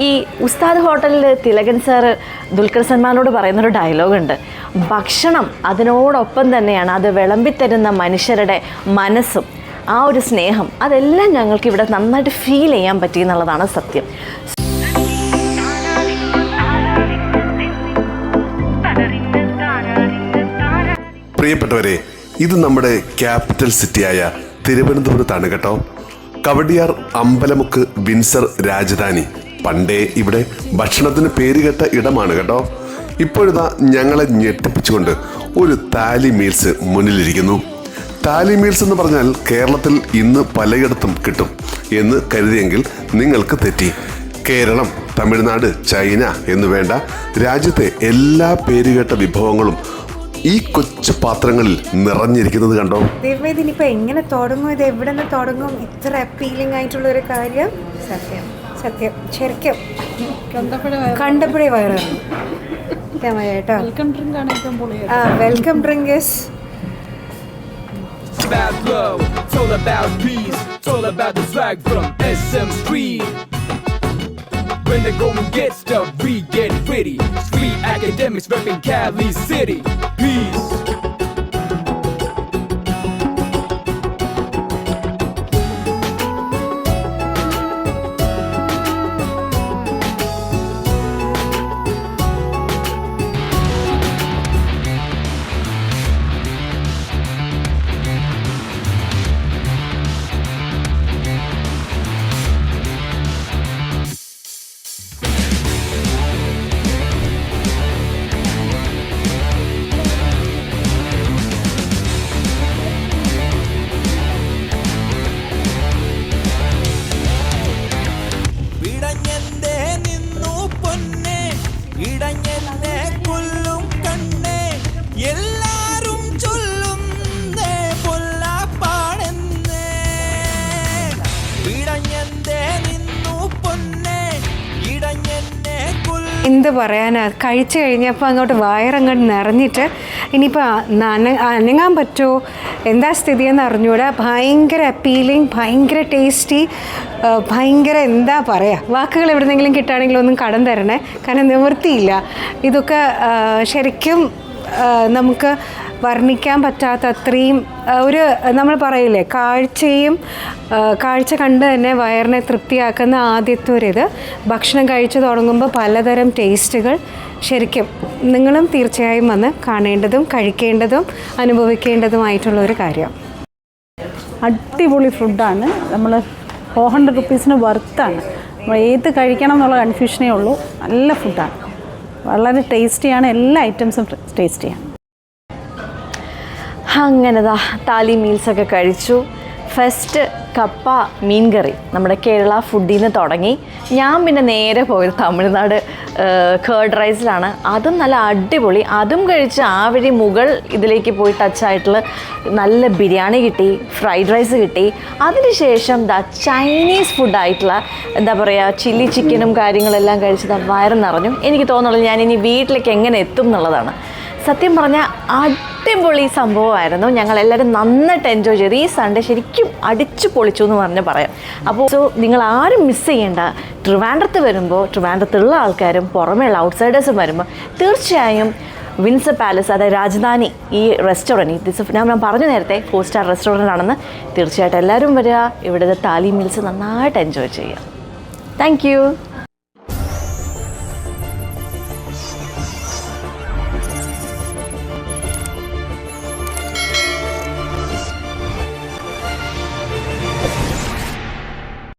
ഈ ഉസ്താദ് ഹോട്ടലിൽ തിലകൻ സാറ് ദുൽഖർ സൽമാനോട് പറയുന്നൊരു ഡയലോഗുണ്ട്, ഭക്ഷണം അതിനോടൊപ്പം തന്നെയാണ് അത് വിളമ്പിത്തരുന്ന മനുഷ്യരുടെ മനസ്സും ആ ഒരു സ്നേഹം അതെല്ലാം ഞങ്ങൾക്ക് ഇവിടെ നന്നായിട്ട് ഫീൽ ചെയ്യാൻ പറ്റി എന്നുള്ളതാണ് സത്യം. പ്രിയപ്പെട്ടവരെ, ഇത് നമ്മുടെ ക്യാപിറ്റൽ സിറ്റിയായ തിരുവനന്തപുരത്താണ് കേട്ടോ. കവടിയാർ അമ്പലമുക്ക് വിൻസർ രാജധാനി. പണ്ടേ ഇവിടെ ഭക്ഷണത്തിന് പേരുകെട്ട ഇടമാണ് കേട്ടോ. ഇപ്പോഴിതാ ഞങ്ങളെ ഞെട്ടിപ്പിച്ചുകൊണ്ട് ഒരു താലി മീൽസ് മുന്നിലിരിക്കുന്നു. താലി മീൽസ് എന്ന് പറഞ്ഞാൽ കേരളത്തിൽ ഇന്ന് പലയിടത്തും കിട്ടും എന്ന് കരുതിയെങ്കിൽ നിങ്ങൾക്ക് തെറ്റി. കേരളം, തമിഴ്നാട്, ചൈന എന്ന് വേണ്ട രാജ്യത്തെ എല്ലാ പേരുകേട്ട വിഭവങ്ങളും ഈ കൊച്ചു പാത്രങ്ങളിൽ നിറഞ്ഞിരിക്കുന്നത് കണ്ടോ. ഇതിനിപ്പോ എങ്ങനെ തുടങ്ങും, ഇത് എവിടെ നിന്ന് തുടങ്ങും? ഇത്ര അപ്പീലിംഗ് ആയിട്ടുള്ള ഒരു കാര്യം. സത്യം സത്യം ശരിക്കും കണ്ടപ്പോഴേ വയറാണ് കേട്ടോ. Welcome drink is about love, it's all about peace, it's all about the swag from SM Street. When the going gets tough, we get ready. Street academics repping Cali City. Peace. എന്ത് പറയാനാ, കഴിച്ചു കഴിഞ്ഞപ്പോൾ അങ്ങോട്ട് വയറങ്ങോട്ട് നിറഞ്ഞിട്ട് ഇനിയിപ്പോൾ അനങ്ങാൻ പറ്റുമോ, എന്താ സ്ഥിതിയെന്ന് അറിഞ്ഞൂടാ. ഭയങ്കര അപ്പീലിംഗ്, ഭയങ്കര ടേസ്റ്റി, ഭയങ്കര എന്താ പറയുക, വാക്കുകൾ എവിടെന്നെങ്കിലും കിട്ടുകയാണെങ്കിലും ഒന്നും കടം തരണേ, കാരണം നിവൃത്തിയില്ല. ഇതൊക്കെ ശരിക്കും നമുക്ക് വർണ്ണിക്കാൻ പറ്റാത്ത അത്രയും ഒരു, നമ്മൾ പറയില്ലേ, കാഴ്ച കണ്ട് തന്നെ വയറിനെ തൃപ്തിയാക്കുന്ന ആദ്യത്തെ ഒരിത്. ഭക്ഷണം കഴിച്ചു തുടങ്ങുമ്പോൾ പലതരം ടേസ്റ്റുകൾ. ശരിക്കും നിങ്ങളും തീർച്ചയായും വന്ന് കാണേണ്ടതും കഴിക്കേണ്ടതും അനുഭവിക്കേണ്ടതുമായിട്ടുള്ള ഒരു കാര്യം. അടിപൊളി ഫുഡാണ്. നമ്മൾ 400 റുപ്പീസിന് വർത്താണ്. നമ്മൾ ഏത് കഴിക്കണം എന്നുള്ള കൺഫ്യൂഷനേ ഉള്ളൂ. നല്ല ഫുഡാണ്, വളരെ ടേസ്റ്റിയാണ്, എല്ലാ ഐറ്റംസും ടേസ്റ്റിയാണ്. അങ്ങനെതാ താലി മീൽസൊക്കെ കഴിച്ചു. ഫസ്റ്റ് കപ്പ മീൻ കറി നമ്മുടെ കേരള ഫുഡിൽ നിന്ന് തുടങ്ങി. ഞാൻ പിന്നെ നേരെ പോയത് തമിഴ്നാട് കേർഡ് റൈസിലാണ്. അതും നല്ല അടിപൊളി. അതും കഴിച്ച് ആ വഴി മുകൾ ഇതിലേക്ക് പോയി ടച്ചായിട്ടുള്ള നല്ല ബിരിയാണി കിട്ടി, ഫ്രൈഡ് റൈസ് കിട്ടി. അതിനുശേഷം ചൈനീസ് ഫുഡായിട്ടുള്ള എന്താ പറയുക, ചില്ലി ചിക്കനും കാര്യങ്ങളെല്ലാം കഴിച്ച് വയറ് നിറഞ്ഞു. എനിക്ക് തോന്നുന്നുള്ളത് ഞാൻ ഇനി വീട്ടിലേക്ക് എങ്ങനെ എത്തും എന്നുള്ളതാണ്. സത്യം പറഞ്ഞാൽ അടിപൊളി സംഭവമായിരുന്നു. ഞങ്ങളെല്ലാവരും നന്നായിട്ട് എൻജോയ് ചെയ്തു. ഈ സൺഡേ ശരിക്കും അടിച്ചു പൊളിച്ചു എന്ന് പറഞ്ഞ് പറയാം. അപ്പോൾ നിങ്ങൾ ആരും മിസ് ചെയ്യേണ്ട. ട്രിവാൻഡ്രത്ത് വരുമ്പോൾ, ട്രിവാൻഡ്രത്തുള്ള ആൾക്കാരും പുറമേയുള്ള ഔട്ട്സൈഡേഴ്സും വരുമ്പോൾ തീർച്ചയായും വിൻസർ പാലസ്, അതായത് രാജധാനി, ഈ റെസ്റ്റോറൻറ്റ്, ഞാൻ പറഞ്ഞു നേരത്തെ 4 സ്റ്റാർ റെസ്റ്റോറൻ്റ് ആണെന്ന്, തീർച്ചയായിട്ടും എല്ലാവരും വരിക. ഇവിടുത്തെ താലി മീൽസ് നന്നായിട്ട് എൻജോയ് ചെയ്യുക. Thank you.